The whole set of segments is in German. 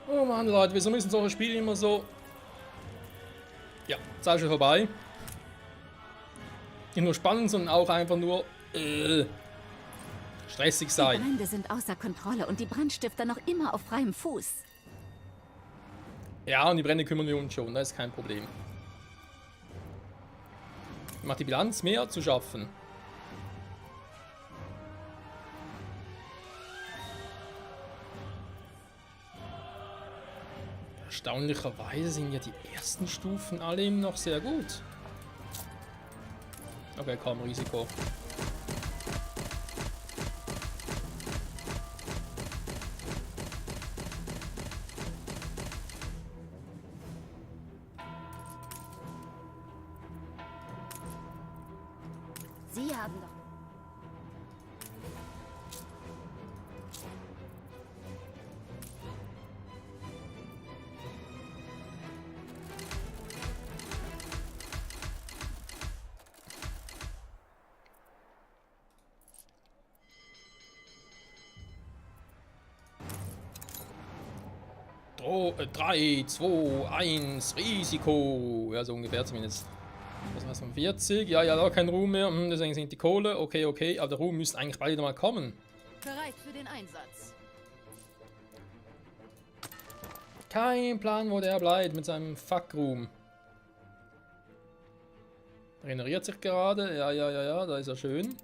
Oh Mann, Leute, wieso müssen solche Spiele immer so... Ja, Zeit schon vorbei. Nicht nur spannend, sondern auch einfach nur... stressig Die sein. Brände sind außer Kontrolle und die Brandstifter noch immer auf freiem Fuß. Ja, und die Brände kümmern wir uns schon, das ist kein Problem. Macht die Bilanz mehr zu schaffen. Erstaunlicherweise sind ja die ersten Stufen alle eben noch sehr gut. Okay, kaum Risiko. Sie haben doch... Oh, 3, 2, 1, Risiko. Ja, so ungefähr zumindest. Was war's von 40? Ja, da kein Ruhm mehr. Deswegen sinkt die Kohle. Okay. Aber der Ruhm müsste eigentlich bald wieder mal kommen. Bereit für den Einsatz. Kein Plan, wo der bleibt mit seinem Fuck-Ruhm. Regeneriert sich gerade. Ja, da ist er schön.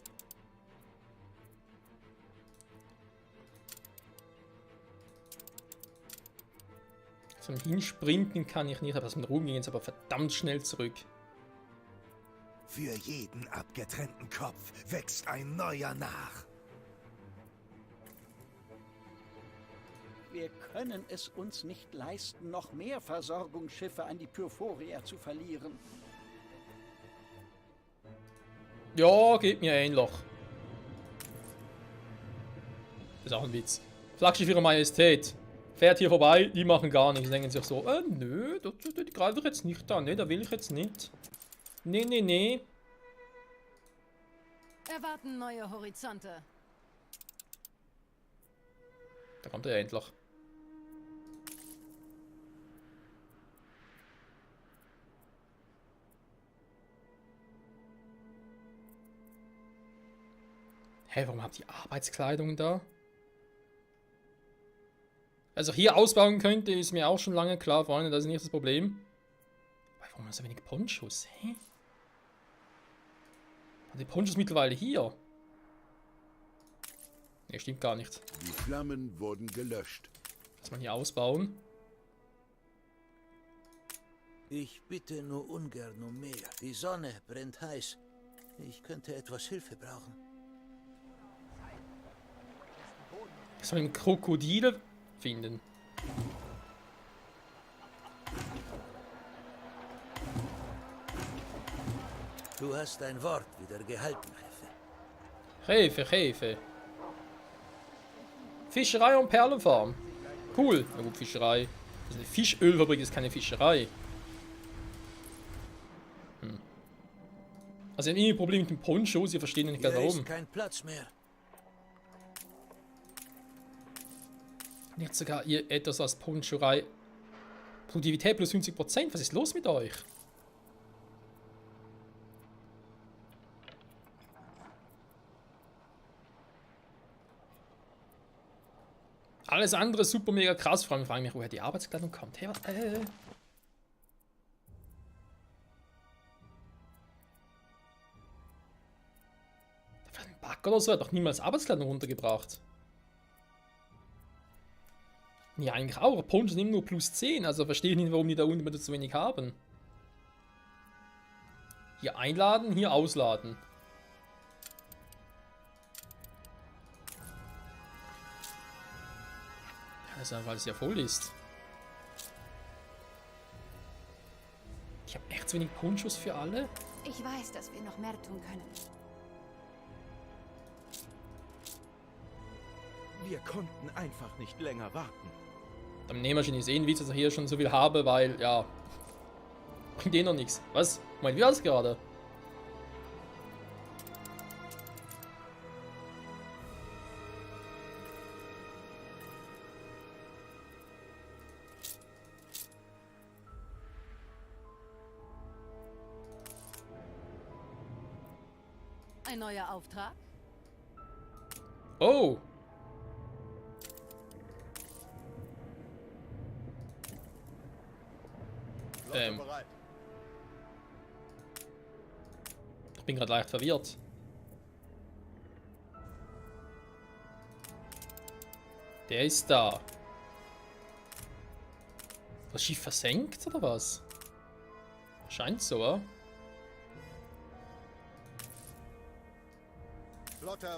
Zum Hinsprinten kann ich nicht, aber das mit Ruhm ging jetzt aber verdammt schnell zurück. Für jeden abgetrennten Kopf wächst ein neuer nach. Wir können es uns nicht leisten, noch mehr Versorgungsschiffe an die Pyrphoria zu verlieren. Ja, geht mir ähnlich. Ist auch ein Witz. Flaggschiff ihrer Majestät. Fährt hier vorbei, die machen gar nichts. Denken sich so, nö, die greife ich jetzt nicht an. Ne, da will ich jetzt nicht. Nee. Erwarten neue Horizonte. Da kommt er endlich. Hä, warum habt ihr Arbeitskleidung da? Also hier ausbauen könnte, ist mir auch schon lange klar, Freunde, das ist nicht das Problem. Aber warum so wenig Ponchos? Hä? Die Ponchos mittlerweile hier. Ne, stimmt gar nicht. Die Flammen wurden gelöscht. Lass mal hier ausbauen. Ich bitte nur ungern um mehr. Die Sonne brennt heiß. Ich könnte etwas Hilfe brauchen. Ich soll einen Krokodil finden. Du hast dein Wort wieder gehalten, Chefe. Chefe. Fischerei und Perlenfarm. Cool. Na gut, Fischerei. Das ist eine Fischölfabrik, ist keine Fischerei. Also, ihr habt irgendwie Probleme mit dem Ponchos, ihr versteht nicht ganz Hier warum. ist kein Platz mehr. Nicht sogar ihr etwas als Poncherei. Produktivität plus 50%. Was ist los mit euch? Alles andere super mega krass. Vor allem frage ich mich, woher die Arbeitskleidung kommt. Hey, was? Da war ein Bug oder so. Er hat doch niemals Arbeitskleidung runtergebracht. Ja, eigentlich auch. Ponchos nehmen nur plus 10. Also verstehe ich nicht, warum die da unten immer so wenig haben. Hier einladen, hier ausladen. Ja, das ist einfach, weil es ja voll ist. Ich habe echt zu wenig Ponchos für alle. Ich weiß, dass wir noch mehr tun können. Wir konnten einfach nicht länger warten. Dann nehmen wir schon nicht sehen, wie ich das hier schon so viel habe, weil, ja, bringt eh noch nichts. Was? Moment, wie war das gerade? ein neuer Auftrag? Oh. Bereit. Ich bin gerade leicht verwirrt. Der ist da. Das Schiff versenkt oder was? Scheint so, oder?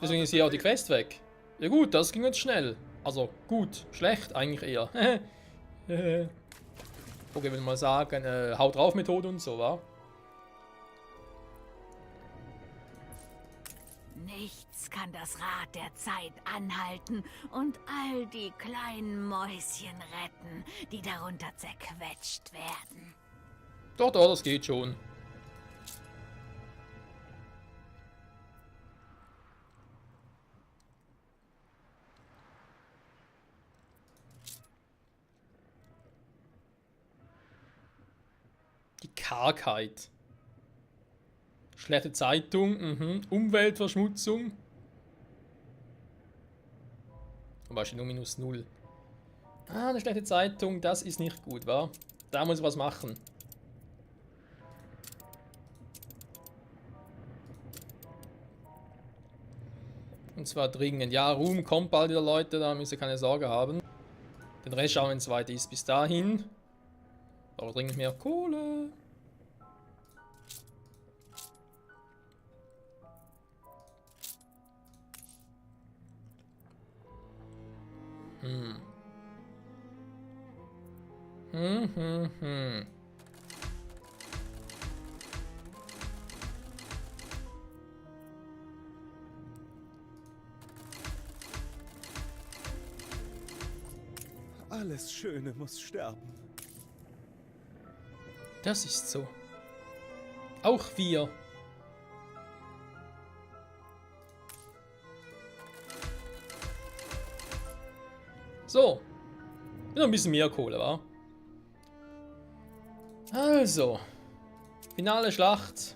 Deswegen ist hier auch die Quest weg. Ja gut, das ging jetzt schnell. Also gut, schlecht eigentlich eher. Okay, will mal sagen, Haut drauf Methode und so, wa? Nichts kann das Rad der Zeit anhalten und all die kleinen Mäuschen retten, die darunter zerquetscht werden. Doch, doch, das geht schon. Die Kargheit. Schlechte Zeitung, Umweltverschmutzung. Zum Beispiel nur -0. Ah, eine schlechte Zeitung, das ist nicht gut, wa? Da muss ich was machen. Und zwar dringend. Ja, Ruhm kommt bald wieder, Leute, da müsst ihr keine Sorge haben. Den Rest schauen wir, wenn es weit ist. Bis dahin. Aber dringend mehr Kohle. Alles Schöne muss sterben. Das ist so. Auch wir. So. Noch ein bisschen mehr Kohle, wa? Also. Finale Schlacht.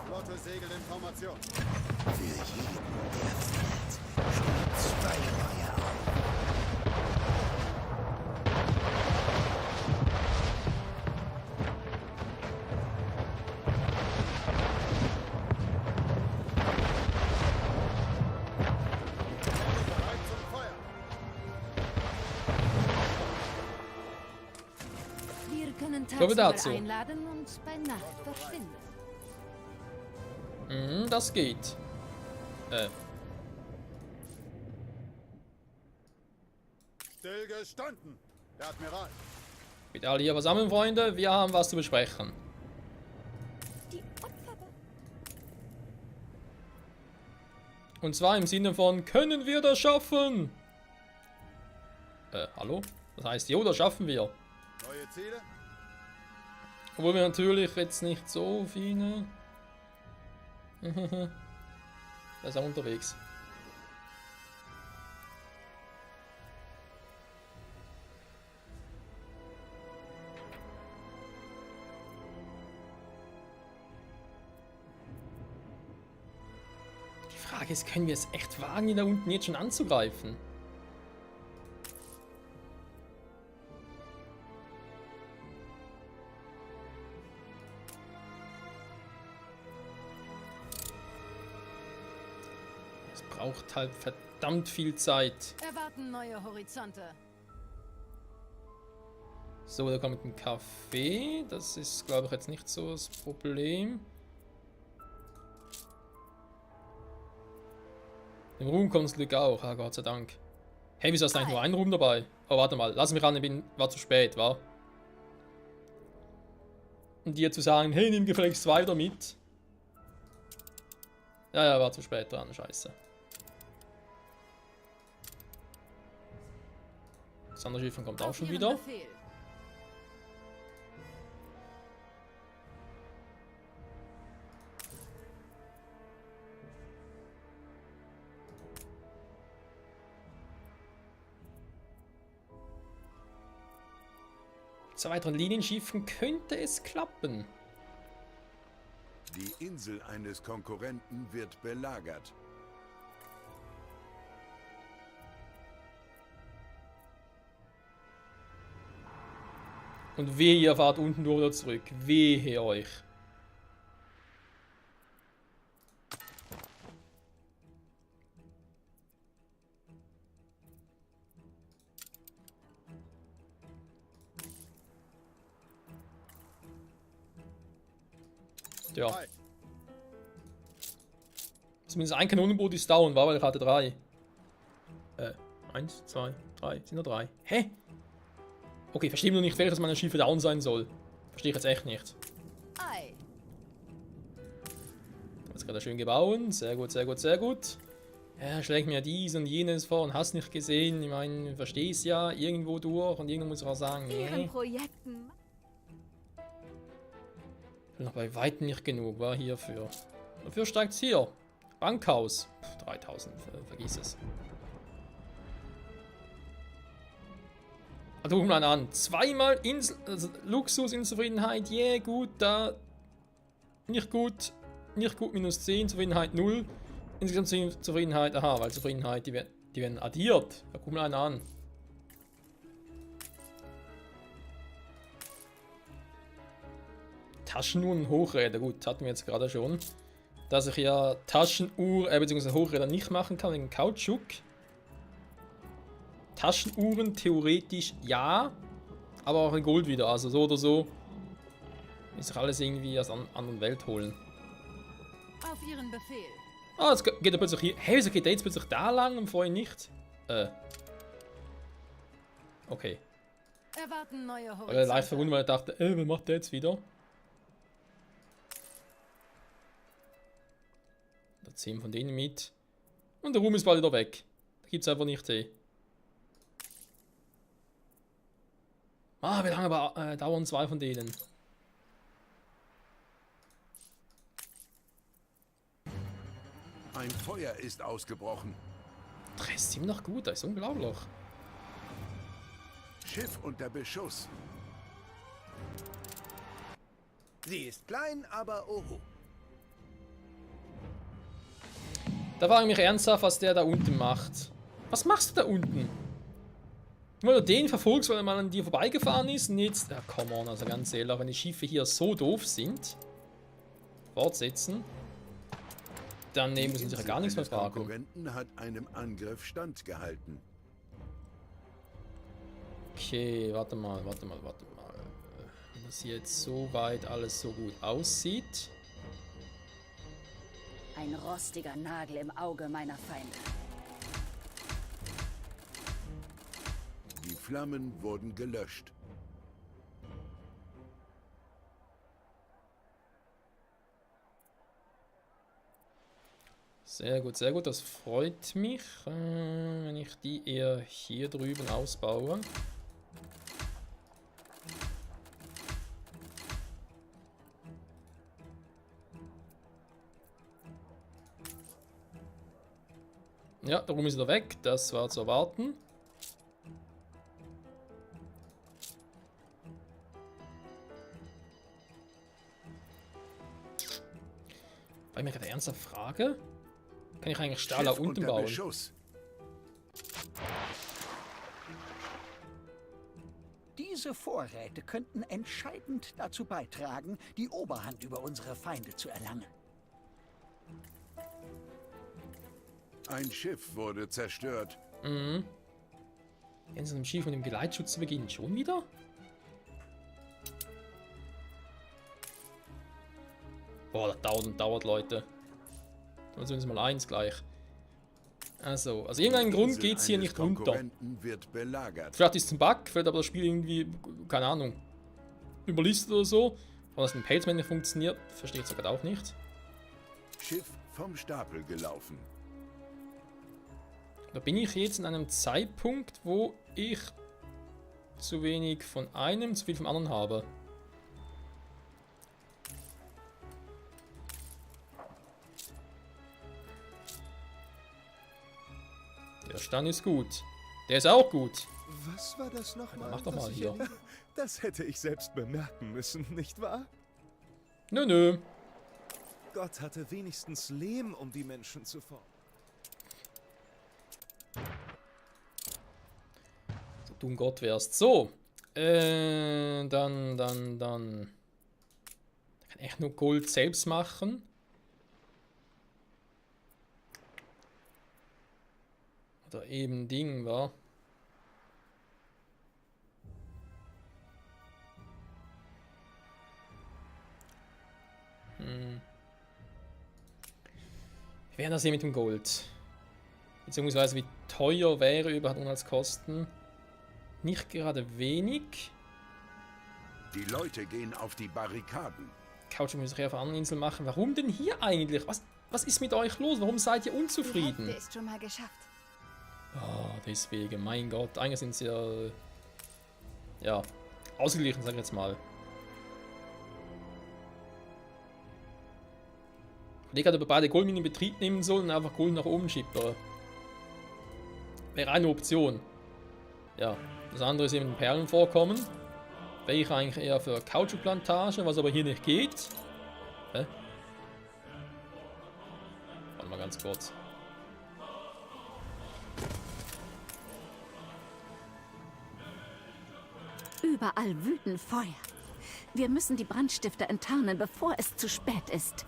Flotte Segel in Formation. Für jeden, der fällt, stehen 2 neue auf. Bereit zum Feuer. Wir können Kommen wir dazu. tagsüber einladen und bei Nacht verschwinden. Das geht. Stillgestanden. Der Admiral. Bitte alle hier versammeln, Freunde. Wir haben was zu besprechen. Die Opfer. Und zwar im Sinne von, können wir das schaffen? Hallo? Das heißt, jo, das schaffen wir. Neue Ziele? Obwohl wir natürlich jetzt nicht so viele... Da ist er unterwegs. Die Frage ist, können wir es echt wagen, ihn da unten jetzt schon anzugreifen? Es braucht halt verdammt viel Zeit. Erwarten neue Horizonte. So, da kommt ein Kaffee. Das ist, glaube ich, jetzt nicht so das Problem. Im Ruhm kommt das Glück auch, ah, Gott sei Dank. Hey, wieso hast du eigentlich nur einen Ruhm dabei? Oh, warte mal, lass mich ran, war zu spät, wa? Und dir zu sagen, hey, nimm gefälligst 2 wieder mit. Ja, war zu spät dran, scheiße. Das andere Schiff kommt auch Auf schon Ihren wieder. Befehl. 2 weiteren Linienschiffen könnte es klappen. Die Insel eines Konkurrenten wird belagert. Und wehe, ihr fahrt unten durch oder zurück. Wehe euch. Ja. Frei. Zumindest ein Kanonenboot ist down, war, weil ich hatte 3. 1, 2, 3. Sind nur 3. Hä? Okay, verstehe nur nicht, welches meiner Schiffe down sein soll. Verstehe ich jetzt echt nicht. Ei. Jetzt gerade schön gebaut. Sehr gut, sehr gut, sehr gut. Ja, schlägt mir dies und jenes vor und hast nicht gesehen. Ich meine, verstehst ja irgendwo durch und irgendwo muss ich auch sagen, Ihren nee. Projekten. Noch bei weitem nicht genug, war hierfür. Dafür steigt es hier. Bankhaus. 3000, vergiss es. Also guck mal an. Zweimal also Luxus, Unzufriedenheit, yeah, gut, da. Nicht gut, minus 10, Zufriedenheit 0. Insgesamt Zufriedenheit, aha, weil Zufriedenheit, die werden addiert. Ja, guck mal einen an. Taschenuhren und Hochräder, gut, hatten wir jetzt gerade schon. Dass ich ja Taschenuhr, bzw. Hochräder nicht machen kann wegen Kautschuk. Taschenuhren theoretisch ja, aber auch in Gold wieder, also so oder so. Muss ich alles irgendwie aus einer anderen Welt holen. Auf Ihren Befehl. Ah, jetzt geht er plötzlich hier. Hey, wieso geht der jetzt plötzlich da lang und vorhin nicht? Okay. Erwarten neue Leicht Horizonte. verwundert, weil ich dachte, was macht der jetzt wieder? Da 10 von denen mit. Und der Ruhm ist bald wieder weg. Da gibt es einfach nicht Ah, wie lange dauern 2 von denen? Ein Feuer ist ausgebrochen. Das ist immer noch gut, das ist unglaublich. Schiff unter Beschuss. Sie ist klein, aber oho. Da frage ich mich ernsthaft, was der da unten macht. Was machst du da unten? Weil du den verfolgst, weil er mal an dir vorbeigefahren ist und jetzt... Ja, come on, also ganz ehrlich, wenn die Schiffe hier so doof sind... Fortsetzen... Dann muss man sich ja gar nichts mehr Der fragen. Konkurrenten hat einem Angriff standgehalten. Okay, warte mal. Wenn das hier jetzt so weit alles so gut aussieht... Ein rostiger Nagel im Auge meiner Feinde. Die Flammen wurden gelöscht. Sehr gut, das freut mich, wenn ich die eher hier drüben ausbaue. Ja, darum ist er weg, das war zu erwarten. Weil ich mir gerade ernsthaft frage, kann ich eigentlich Stahl auch Schiff unten unter bauen? Beschuss. Diese Vorräte könnten entscheidend dazu beitragen, die Oberhand über unsere Feinde zu erlangen. Ein Schiff wurde zerstört. Mhm. In so einem Schiff mit dem Geleitschutz zu beginnen. Schon wieder? Boah, das dauert und dauert, Leute. Also uns mal eins gleich. Also irgendeinen Grund geht es hier nicht runter. Konkurrenten wird belagert. Vielleicht ist es ein Bug, vielleicht aber das Spiel irgendwie, keine Ahnung, überlistet oder so. Oder dass ein Pelzman nicht funktioniert, verstehe ich sogar auch nicht. Schiff vom Stapel gelaufen. Da bin ich jetzt in einem Zeitpunkt, wo ich zu wenig von einem, zu viel vom anderen habe. Der Stand ist gut. Der ist auch gut. Was war das nochmal? Mach doch mal hier. Das hätte ich selbst bemerken müssen, nicht wahr? Nö. Gott hatte wenigstens Lehm, um die Menschen zu formen. So, du ein Gott wärst. So. Dann. Ich kann echt nur Gold selbst machen. Oder eben Ding, wa? Wie wäre das hier mit dem Gold? Beziehungsweise wie teuer wäre überhaupt als Kosten? Nicht gerade wenig. Die Leute gehen auf die Barrikaden. Kautschuk muss ich eher auf einer anderen Insel machen. Warum denn hier eigentlich? Was ist mit euch los? Warum seid ihr Die unzufrieden? Hälfte ist schon mal geschafft. Oh, deswegen, mein Gott. Eigentlich sind sie ja ausgeglichen, sag ich jetzt mal. Ich überlege gerade, ob wir beide Goldminen in Betrieb nehmen sollen und einfach Gold nach oben schippern. Wäre eine Option. Ja, das andere ist eben Perlenvorkommen. Wäre ich eigentlich eher für Kautschukplantage, was aber hier nicht geht. Hä? Warte mal ganz kurz. Überall wüten Feuer. Wir müssen die Brandstifter enttarnen, bevor es zu spät ist.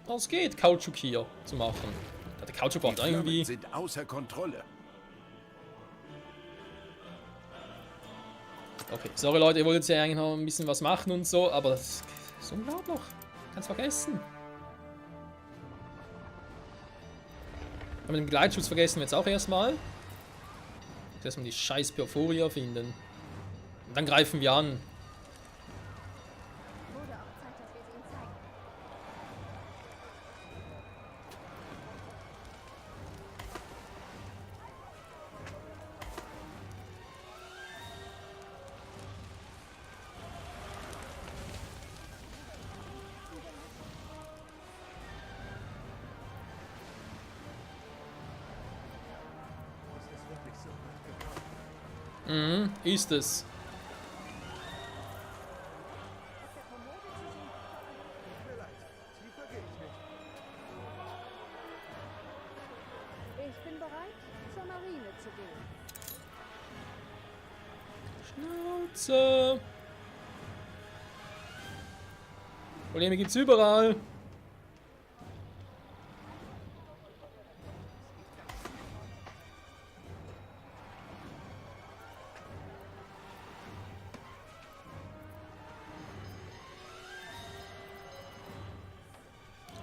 Es geht, Kautschuk hier zu machen. Ja, der Kautschuk braucht Flammen irgendwie... sind außer Kontrolle. Okay, sorry Leute, ihr wollt jetzt ja eigentlich noch ein bisschen was machen und so, aber das ist unglaublich. Kannst vergessen. Aber den Begleitschutz vergessen wir jetzt auch erstmal. Erstmal die scheiß Perforia finden. Und dann greifen wir an. Mhm, ist es. Ich bin bereit, zur Marine zu gehen. Schnauze. Probleme gibt's überall.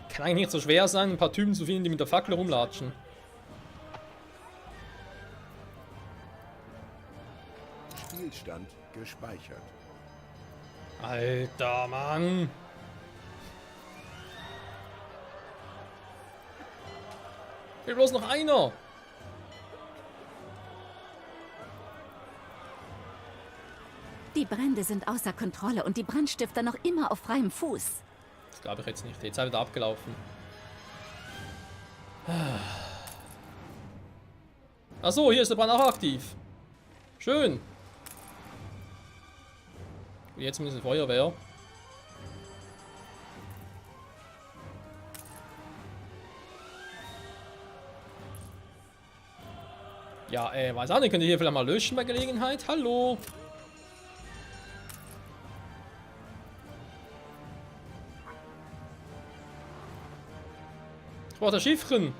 Kann eigentlich nicht so schwer sein, ein paar Typen zu finden, die mit der Fackel rumlatschen. Spielstand gespeichert. Alter Mann. Fehlt bloß noch einer. Die Brände sind außer Kontrolle und die Brandstifter noch immer auf freiem Fuß. Das glaube ich jetzt nicht. Jetzt ist er wieder abgelaufen. Achso, hier ist der Brand auch aktiv. Schön. Und jetzt zumindest eine Feuerwehr. Ja, weiß auch nicht. Könnt ihr hier vielleicht mal löschen bei Gelegenheit? Hallo? Ich brauche das Schiffchen.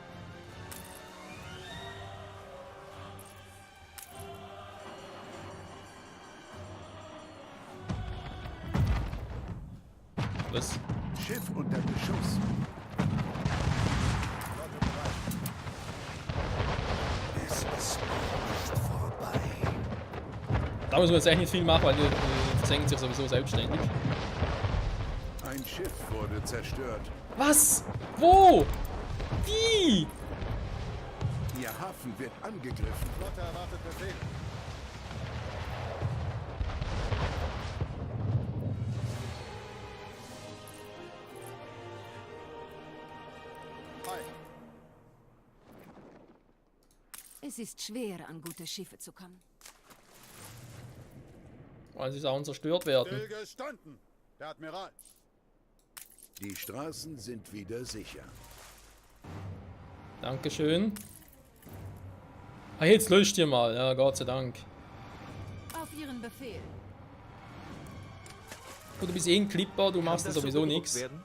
Was? Schiff unter Beschuss. Es ist nicht vorbei. Da müssen wir jetzt echt nicht viel machen, weil die versenken sich sowieso selbstständig. Ein Schiff wurde zerstört. Was? Wo? Wie? Ihr Hafen wird angegriffen. Flotte erwartet Befehl. Hi. Es ist schwer, an gute Schiffe zu kommen. weil sie auch zerstört werden. Stillgestanden! Der Admiral! Die Straßen sind wieder sicher. Dankeschön. Ah, jetzt löscht ihr mal. Ja, Gott sei Dank. Auf Ihren Befehl. Du bist eh ein Clipper, du machst Kann da das sowieso so nichts. werden?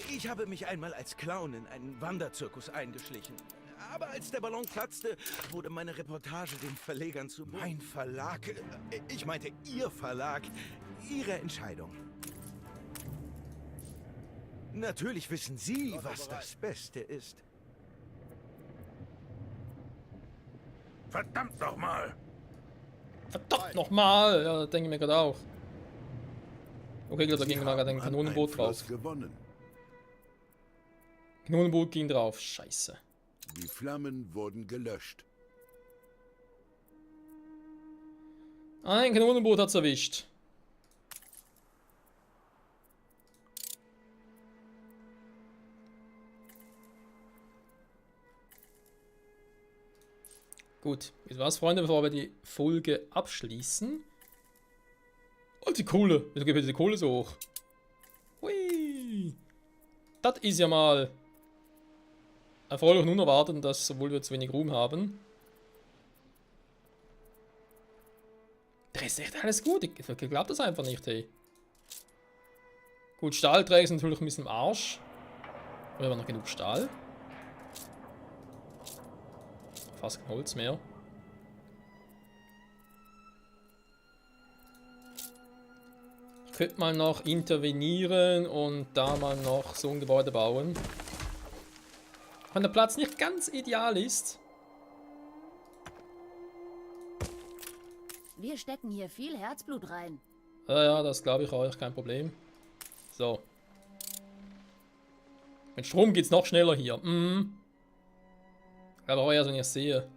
Ich habe mich einmal als Clown in einen Wanderzirkus eingeschlichen. Aber als der Ballon platzte, wurde meine Reportage den Verlegern zu... Mein Verlag, ich meinte Ihr Verlag, Ihre Entscheidung. Natürlich wissen Sie, was das Beste ist. Verdammt nochmal! Verdammt nochmal! Ja, das denke ich mir gerade auch. Okay, ich glaube, da ging mal gerade ein Kanonenboot drauf. Gewonnen. Kanonenboot ging drauf. Scheiße. Die Flammen wurden gelöscht. Ein Kanonenboot hat's erwischt. Gut, wisst ihr was, Freunde, bevor wir die Folge abschließen. Und die Kohle. Wieso geht bitte die Kohle so hoch? Hui. Das ist ja mal erfreulich und unerwartet, dass, obwohl wir zu wenig Ruhm haben. Der ist echt alles gut. Ich glaube das einfach nicht, hey. Gut, Stahlträger sind natürlich ein bisschen im Arsch. Aber wir haben noch genug Stahl. Fast kein Holz mehr. Ich könnte mal noch intervenieren und da mal noch so ein Gebäude bauen. Wenn der Platz nicht ganz ideal ist. Wir stecken hier viel Herzblut rein. Ja, das glaube ich euch, kein Problem. So. Mit Strom geht es noch schneller hier. Aber auch erst, wenn ich es sehe.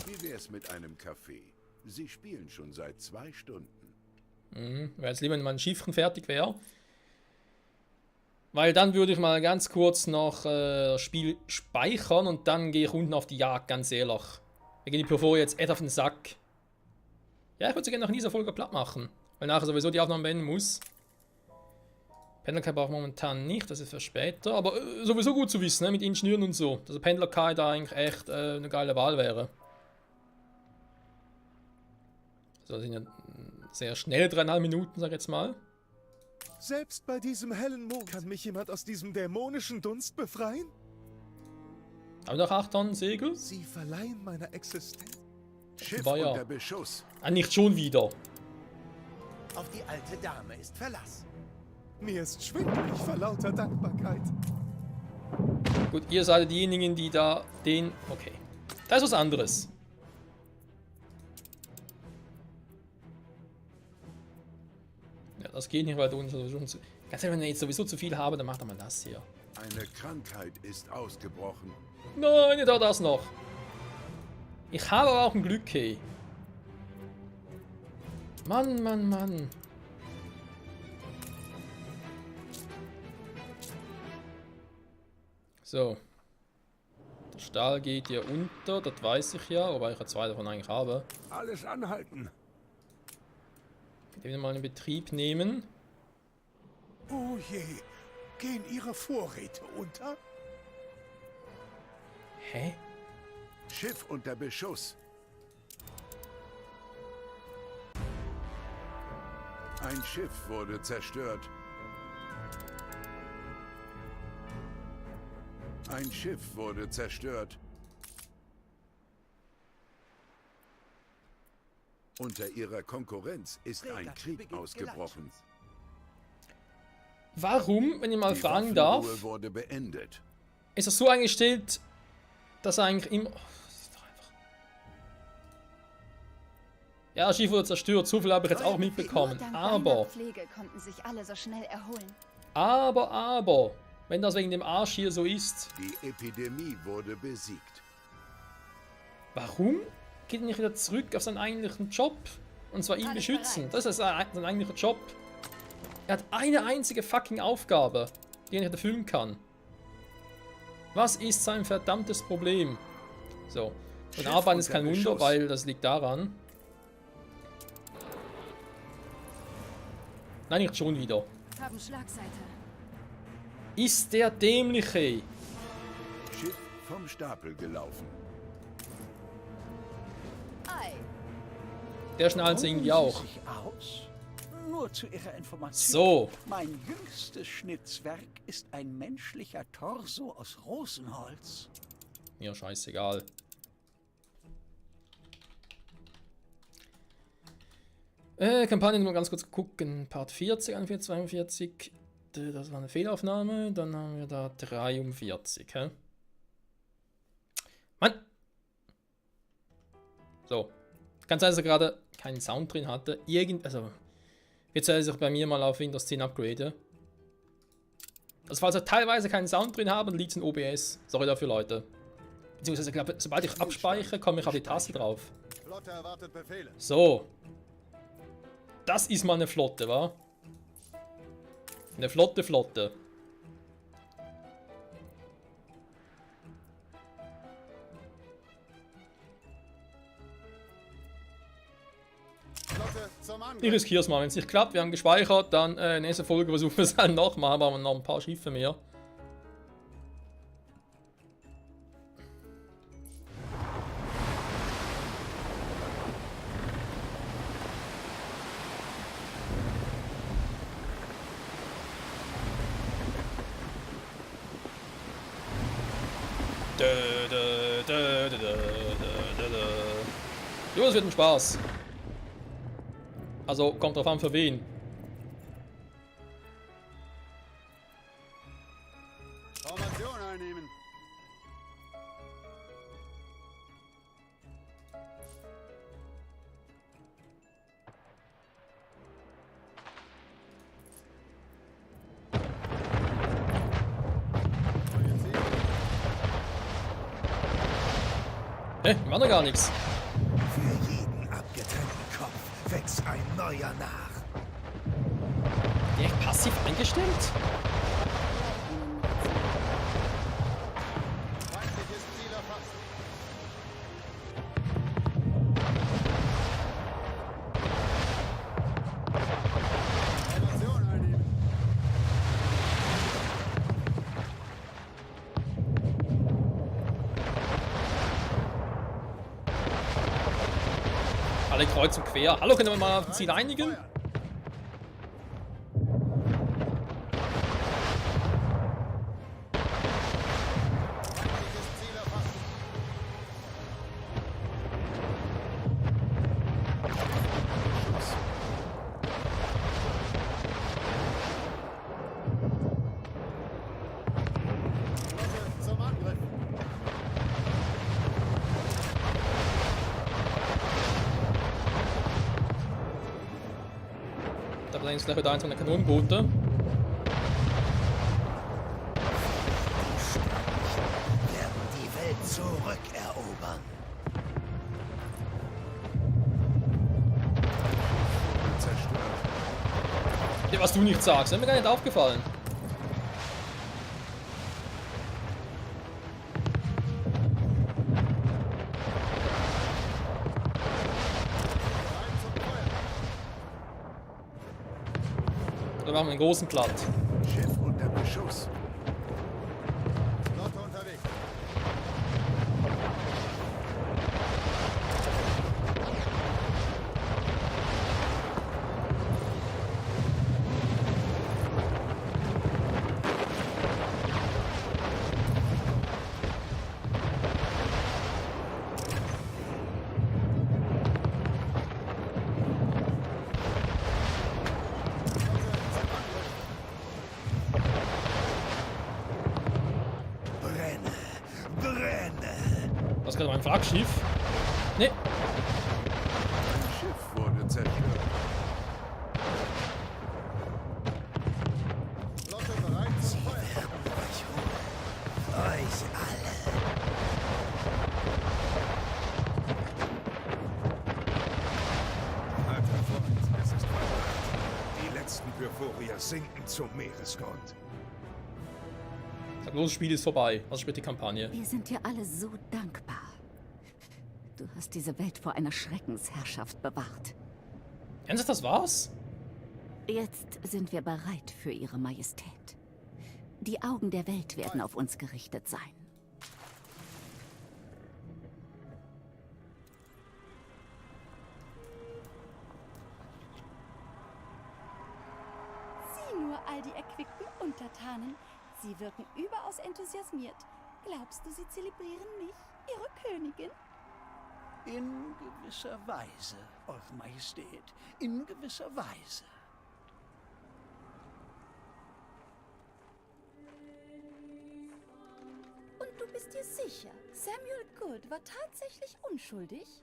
Wie wär's mit einem Kaffee? Sie spielen schon seit 2 Stunden. Wäre jetzt lieber, wenn mein Schiffchen fertig wäre. Weil dann würde ich mal ganz kurz noch das Spiel speichern und dann gehe ich unten auf die Jagd, ganz ehrlich. Wir gehen die Perforie jetzt echt auf den Sack. Ja, ich würde sie gerne noch in dieser Folge platt machen. Weil nachher sowieso die Aufnahme beenden muss. Pendler brauche ich momentan nicht, das ist für später. Aber sowieso gut zu wissen, ne, mit Ingenieuren und so. Dass der Pendler da eigentlich echt eine geile Wahl wäre. So, das sind ja sehr schnell 3,5 Minuten, sag ich jetzt mal. Selbst bei diesem hellen Mond kann mich jemand aus diesem dämonischen Dunst befreien? Haben wir noch 8 Tonnen Segel? Sie verleihen meiner Existenz. Schiff War ja. unter Beschuss. Ah, nicht schon wieder. Auf die alte Dame ist Verlass. Mir ist schwindelig vor lauter Dankbarkeit. Gut, ihr seid diejenigen, die da den... Okay. Da ist was anderes. Ja, das geht nicht, weil du uns sowieso zu... Ganz ehrlich, wenn ich jetzt sowieso zu viel habe, dann macht er mal das hier. Eine Krankheit ist ausgebrochen. Nein, nicht auch das noch. Ich habe aber auch ein Glück, hey. Mann, Mann, Mann. So. Der Stahl geht hier unter, das weiß ich ja, wobei ich ja 2 davon eigentlich habe. Alles anhalten. Ich will mal in Betrieb nehmen. Oh je, gehen Ihre Vorräte unter? Hä? Schiff unter Beschuss. Ein Schiff wurde zerstört. Ein Schiff wurde zerstört. Unter ihrer Konkurrenz ist ein Krieg ausgebrochen. Warum, wenn ich mal Die fragen darf, Waffenruhe wurde beendet. ist das so eingestellt, dass er eigentlich immer... Oh, das ist doch einfach... Ja, das Schiff wurde zerstört, so viel habe ich jetzt auch mitbekommen. Dank Aber... deiner Pflege konnten sich alle so schnell erholen. Aber... Wenn das wegen dem Arsch hier so ist... Die Epidemie wurde besiegt. Warum geht er nicht wieder zurück auf seinen eigentlichen Job? Und zwar ihn Alles beschützen. bereit. Das ist sein eigentlicher Job. Er hat eine einzige fucking Aufgabe, die er nicht erfüllen kann. Was ist sein verdammtes Problem? So. Und arbeiten ist kein Wunder, weil das liegt daran. Nein, nicht schon wieder. Haben Schlagseite. Ist der dämliche? Schiff vom Stapel gelaufen. Ei. Der schnallt sie irgendwie Ruhen auch. Sie sich aus? Nur zu Ihrer Information. So. Mein jüngstes Schnitzwerk ist ein menschlicher Torso aus Rosenholz. Mir scheißegal. Kampagne nur ganz kurz gucken. Part 40, 41, 42. Das war eine Fehlaufnahme. Dann haben wir da 43. Hä? Mann! So. Kann sein, dass er gerade keinen Sound drin hatte. Also. Jetzt soll er sich bei mir mal auf Windows 10 upgraden. Also, falls er teilweise keinen Sound drin haben, liegt es in OBS. Sorry dafür, Leute. Beziehungsweise, ich glaube, sobald ich abspeichere, komme ich auf die Taste drauf. Flotte erwartet Befehle. So. Das ist mal eine Flotte, wa? Eine Flotte. Flotte zum Angriff. Ich riskiere es mal. Wenn es nicht klappt, wir haben gespeichert, dann nächste Folge versuchen wir es halt nochmal, aber wir haben noch ein paar Schiffe mehr. Jo, es wird ein Spaß. Also, kommt drauf an, für wen. Formation einnehmen. Hä? Wir machen doch gar nichts. Für jeden abgetrennten Kopf wächst ein neuer nach. Der echt passiv eingestellt? Feindliches Ziel erfasst. Formation einnehmen. Alle kreuz und quer. Hallo, können wir mal auf ein Ziel einigen? Feindliches Ziel erfasst. Flotte zum Angriff. Da bringen gleich wieder eins von der Kanonenboote. Werden die Welt zurückerobern. Zerstört. Ja, was du nicht sagst, ist mir gar nicht aufgefallen. Bereit zum Feuer. Da machen wir einen großen Platt. Schiff unter Beschuss. Flotte unterwegs. Brenne! Brenne! Das ist gerade mein Flaggschiff. Ne, Ein Schiff wurde zerstört. Flotte bereit zum Feuer. Euch alle! Alter Freund, es ist vorbei. Die letzten Byrforier sinken zum Meeresgrund. sag bloß, das Spiel ist vorbei. Was spielt die Kampagne? Wir sind dir alle so dankbar. Du hast diese Welt vor einer Schreckensherrschaft bewahrt. Ernsthaft, das war's? Jetzt sind wir bereit für Ihre Majestät. Die Augen der Welt werden auf uns gerichtet sein. Sieh nur all die erquickten Untertanen. Sie wirken überaus enthusiasmiert. Glaubst du, sie zelebrieren mich, ihre Königin? In gewisser Weise, Eure Majestät. In gewisser Weise. Und du bist dir sicher, Samuel Gould war tatsächlich unschuldig?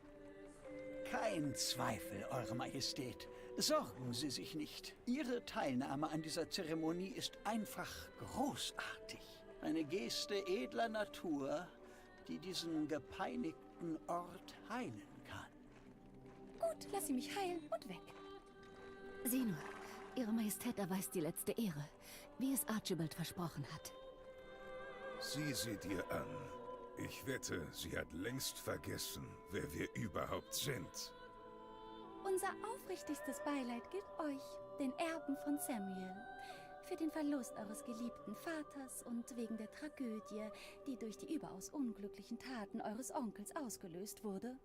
Kein Zweifel, Eure Majestät. Sorgen Sie sich nicht. Ihre Teilnahme an dieser Zeremonie ist einfach großartig. Eine Geste edler Natur, die diesen gepeinigten Ort heilen kann. Gut, lass sie mich heilen und weg. Sieh nur, Ihre Majestät erweist die letzte Ehre, wie es Archibald versprochen hat. Sieh sie dir an. Ich wette, sie hat längst vergessen, wer wir überhaupt sind. Unser aufrichtigstes Beileid gilt euch, den Erben von Samuel. Für den Verlust eures geliebten Vaters und wegen der Tragödie, die durch die überaus unglücklichen Taten eures Onkels ausgelöst wurde.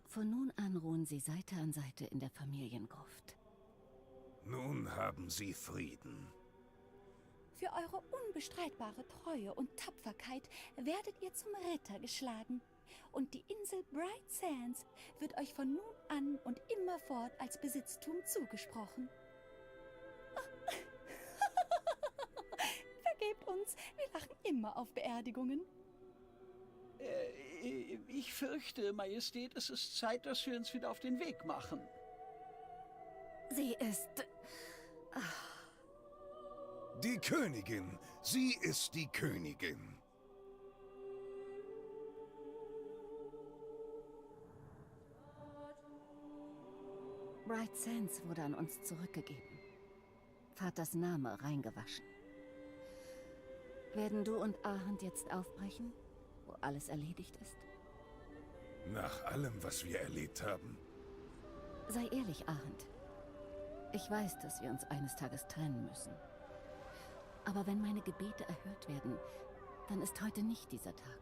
Von nun an ruhen sie Seite an Seite in der Familiengruft. Nun haben sie Frieden. Für eure unbestreitbare Treue und Tapferkeit werdet ihr zum Ritter geschlagen. Und die Insel Bright Sands wird euch von nun an und immerfort als Besitztum zugesprochen. Vergebt uns, wir lachen immer auf Beerdigungen. Ich fürchte, Majestät, es ist Zeit, dass wir uns wieder auf den Weg machen. Sie ist... Die Königin! Sie ist die Königin! Bright Sands wurde an uns zurückgegeben. Vaters Name reingewaschen. Werden du und Ahand jetzt aufbrechen, wo alles erledigt ist? Nach allem, was wir erlebt haben. Sei ehrlich, Ahand. Ich weiß, dass wir uns eines Tages trennen müssen. Aber wenn meine Gebete erhört werden, dann ist heute nicht dieser Tag.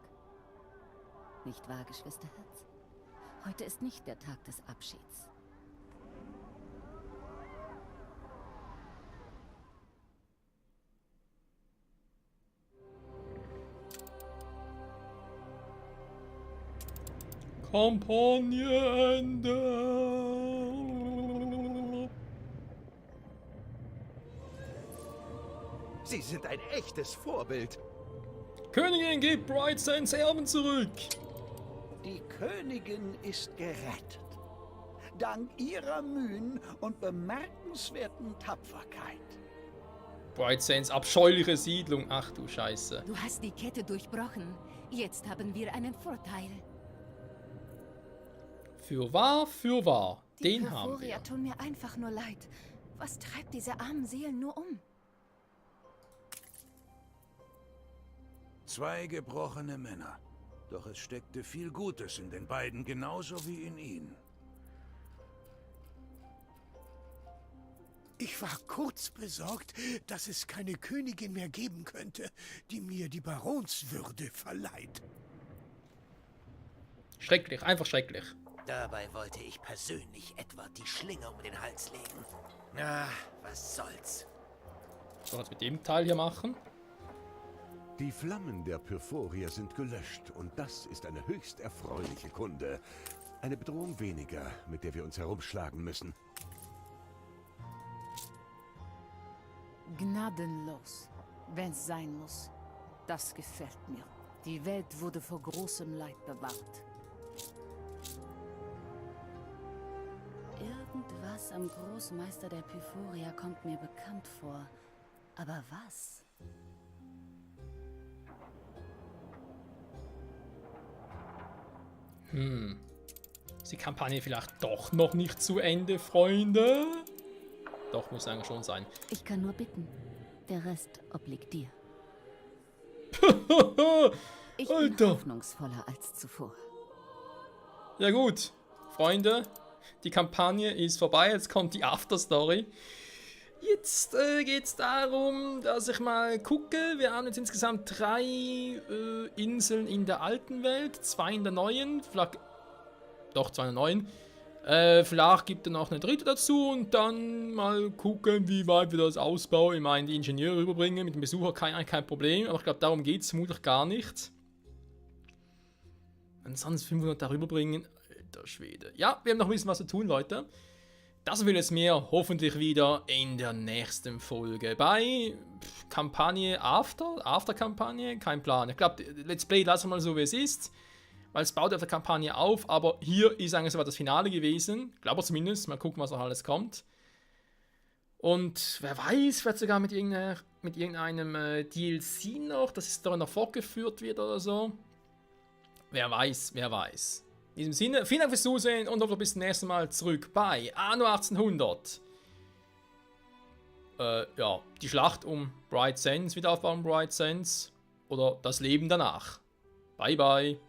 Nicht wahr, Geschwisterherz? Heute ist nicht der Tag des Abschieds. Kampagne. Sie sind ein echtes Vorbild. Königin, gebt Bright Sands Erben zurück. Die Königin ist gerettet. Dank ihrer Mühen und bemerkenswerten Tapferkeit. Bright Sands abscheuliche Siedlung. Ach du Scheiße. Du hast die Kette durchbrochen. Jetzt haben wir einen Vorteil. Für wahr, Die den haben Perforia wir. tun mir einfach nur leid. Was treibt diese armen Seelen nur um? 2 gebrochene Männer. Doch es steckte viel Gutes in den beiden, genauso wie in ihnen. Ich war kurz besorgt, dass es keine Königin mehr geben könnte, die mir die Baronswürde verleiht. Schrecklich, einfach schrecklich. Dabei wollte ich persönlich Edward die Schlinge um den Hals legen. Na, was soll's. So, was mit dem Teil hier machen? Die Flammen der Perforia sind gelöscht und das ist eine höchst erfreuliche Kunde. Eine Bedrohung weniger, mit der wir uns herumschlagen müssen. Gnadenlos, wenn's sein muss. Das gefällt mir. Die Welt wurde vor großem Leid bewahrt. Irgendwas am Großmeister der Perforia kommt mir bekannt vor. Aber was? Ist die Kampagne vielleicht doch noch nicht zu Ende, Freunde? Doch, muss eigentlich schon sein. Ich kann nur bitten. Der Rest obliegt dir. Ich bin Alter. hoffnungsvoller als zuvor. Ja gut, Freunde, die Kampagne ist vorbei, jetzt kommt die Afterstory. Jetzt geht es darum, dass ich mal gucke. Wir haben jetzt insgesamt 3 Inseln in der alten Welt, 2 in der neuen. Doch, 2 in der neuen. Vielleicht gibt es noch eine 3. dazu und dann mal gucken, wie weit wir das ausbauen. Ich meine, die Ingenieure rüberbringen, mit dem Besucher kein Problem, aber ich glaube, darum geht es vermutlich gar nicht. Ansonsten 500 darüber bringen, alter Schwede. Ja, wir haben noch ein bisschen was zu tun, Leute. Das will es mir hoffentlich wieder in der nächsten Folge. Bei Kampagne After-Kampagne, kein Plan. Ich glaube, Let's Play lassen wir mal so, wie es ist. Weil es baut auf der Kampagne auf, aber hier ist eigentlich so das Finale gewesen. Ich glaube zumindest. Mal gucken, was noch alles kommt. Und wer weiß, vielleicht sogar mit irgendeinem DLC noch, dass es da noch fortgeführt wird oder so. Wer weiß, wer weiß. In diesem Sinne, vielen Dank fürs Zusehen und hoffentlich bis zum nächsten Mal zurück bei Anno 1800. Ja, die Schlacht um Bright Sands, Wiederaufbau um Bright Sands oder das Leben danach. Bye, bye.